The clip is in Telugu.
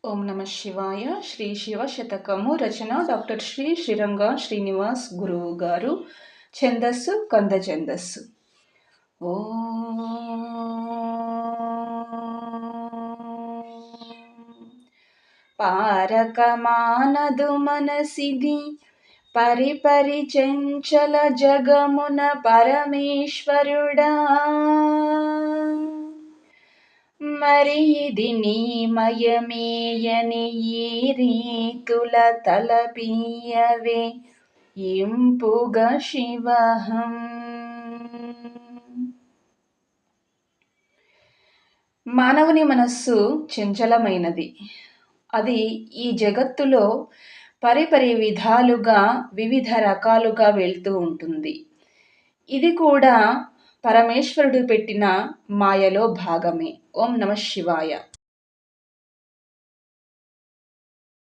ఓం నమ శివాయ. శ్రీ శివ శతకము రచన డాక్టర్ శ్రీ శ్రీరంగ శ్రీనివాస్ గురువు గారు. ఛందస్సు కంద ఛందస్సు. ఓ పారకమానదు మనసిది పరిపరి చంచల జగమున పరమేశ్వరుడా, మరి ఇది నీమయమేయని ఈ రీతుల తలపీయవే ఇంపుగా శివహం. మానవుని మనస్సు చంచలమైనది. అది ఈ జగత్తులో పరిపరి విధాలుగా వివిధ రకాలుగా వెళ్తూ ఉంటుంది. ఇది కూడా పరమేశ్వరుడు పెట్టిన మాయలో భాగమే. ఓం నమ శివాయ.